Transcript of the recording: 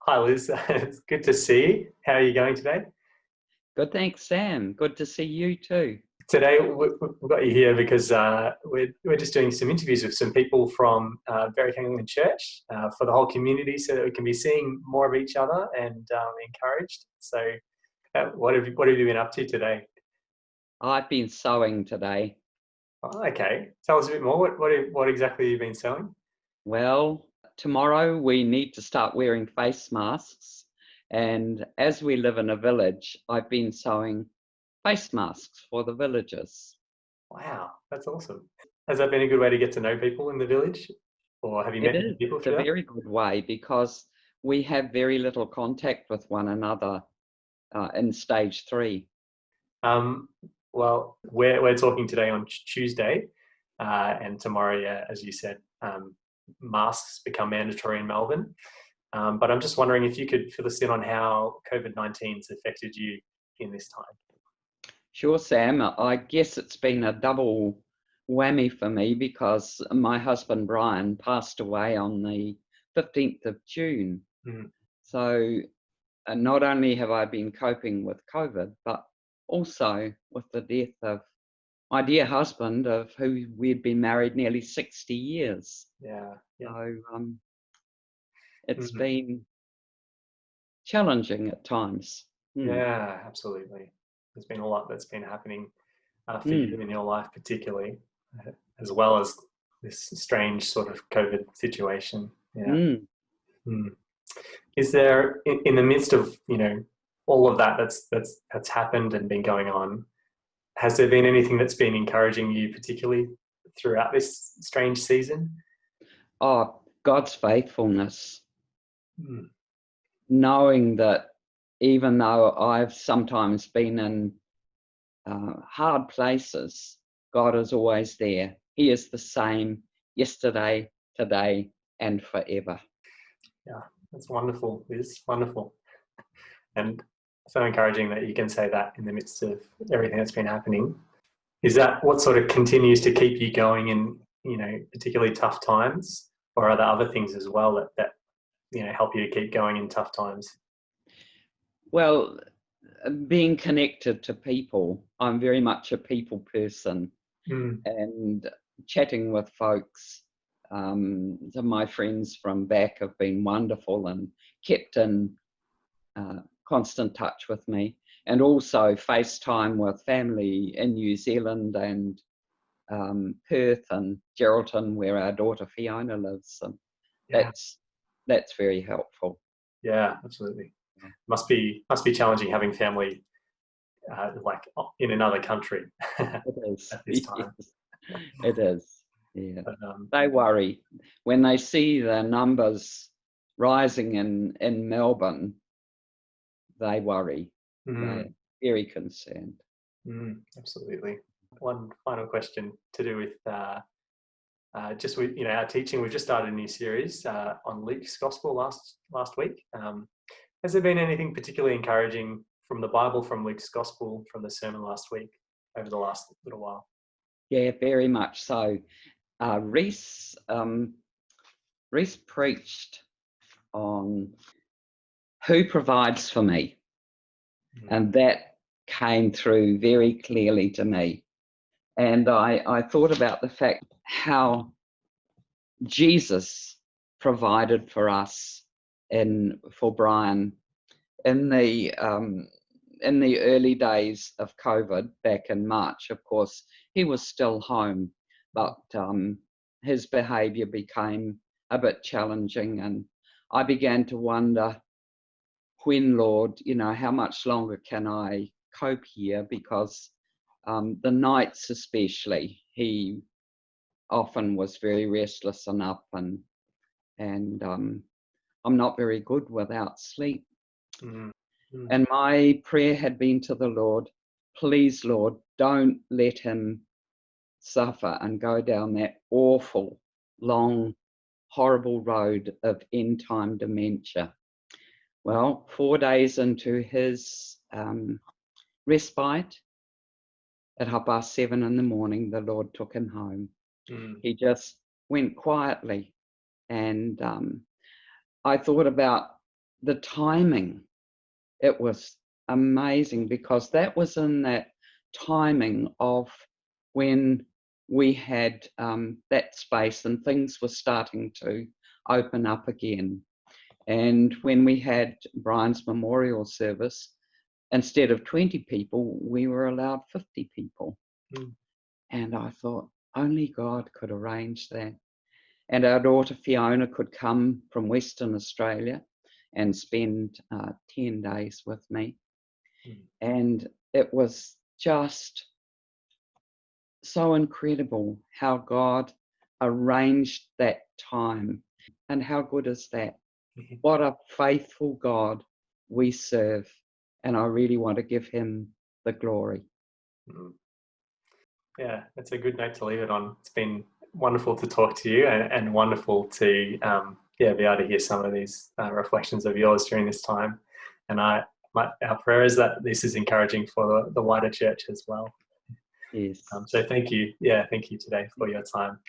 Hi, Liz. It's good to see you. How are you going today? Good, thanks, Sam. Good to see you too. Today, we've got you here because we're just doing some interviews with some people from Berwick Anglican Church for the whole community so that we can be seeing more of each other and encouraged. So, what have you been up to today? I've been sewing today. Oh, okay. Tell us a bit more. What exactly have you been selling? Well, tomorrow we need to start wearing face masks. And as we live in a village, I've been sewing face masks for the villagers. Wow, that's awesome. Has that been a good way to get to know people in the village? Or have you It met is. any people It's a through that? very good way because we have very little contact with one another in stage 3. Um, well, we're talking today on Tuesday, and tomorrow, yeah, as you said, masks become mandatory in Melbourne. But I'm just wondering if you could fill us in on how COVID-19 has affected you in this time. Sure, Sam. I guess it's been a double whammy for me because my husband Brian passed away on the 15th of June. Mm. So not only have I been coping with COVID, but also with the death of my dear husband, of who we'd been married nearly 60 years. Yeah, yeah. So it's Mhm. been challenging at times. Mm. Yeah, absolutely. There's been a lot that's been happening for Mm. you in your life, particularly, as well as this strange sort of COVID situation. Yeah. Mm. Mm. Is there, in the midst of all of that that's happened and been going on, has there been anything that's been encouraging you particularly throughout this strange season? Oh, God's faithfulness. Mm. Knowing that even though I've sometimes been in hard places, God is always there. He is the same yesterday, today, and forever. Yeah, that's wonderful. It's wonderful, and so encouraging that you can say that in the midst of everything that's been happening. Is that what sort of continues to keep you going in particularly tough times, or are there other things as well that help you to keep going in tough times? Well, being connected to people, I'm very much a people person, Mm. and chatting with folks. Some of my friends from BAC have been wonderful and kept in constant touch with me, and also FaceTime with family in New Zealand and Perth and Geraldton, where our daughter Fiona lives. And Yeah, that's very helpful. yeah, absolutely. Must be challenging having family like in another country at It is. this time. Yes, it is. Yeah. But, They worry when they see the numbers rising in Melbourne. They worry. They're mm, very concerned. absolutely. One final question to do with just with our teaching. We've just started a new series on Luke's Gospel last week. Has there been anything particularly encouraging from the Bible, from Luke's Gospel, from the sermon last week over the last little while? Yeah, very much so. Reese preached on who provides for me, Mm. and that came through very clearly to me. And I thought about the fact how Jesus provided for us for Brian in the early days of COVID back in March. Of course, he was still home, but his behaviour became a bit challenging, and I began to wonder, when, Lord, how much longer can I cope here? Because the nights especially, he often was very restless and up, and I'm not very good without sleep. Mm. Mm. And my prayer had been to the Lord, please, Lord, don't let him suffer and go down that awful, long, horrible road of end time dementia. Well, 4 days into his respite, at 7:30 in the morning, the Lord took him home. Mm. He just went quietly. And I thought about the timing, it was amazing, because that was in that timing of when we had that space and things were starting to open up again. And when we had Brian's memorial service, instead of 20 people, we were allowed 50 people. Mm. And I thought, only God could arrange that. And our daughter Fiona could come from Western Australia and spend 10 days with me. Mm. And it was just so incredible how God arranged that time. And how good is that? Mhm. What a faithful God we serve. And I really want to give him the glory. Mm. Yeah, that's a good note to leave it on. It's been wonderful to talk to you, and wonderful to be able to hear some of these reflections of yours during this time. And our prayer is that this is encouraging for the wider church as well. Yes. So thank you. Yeah, thank you today for your time.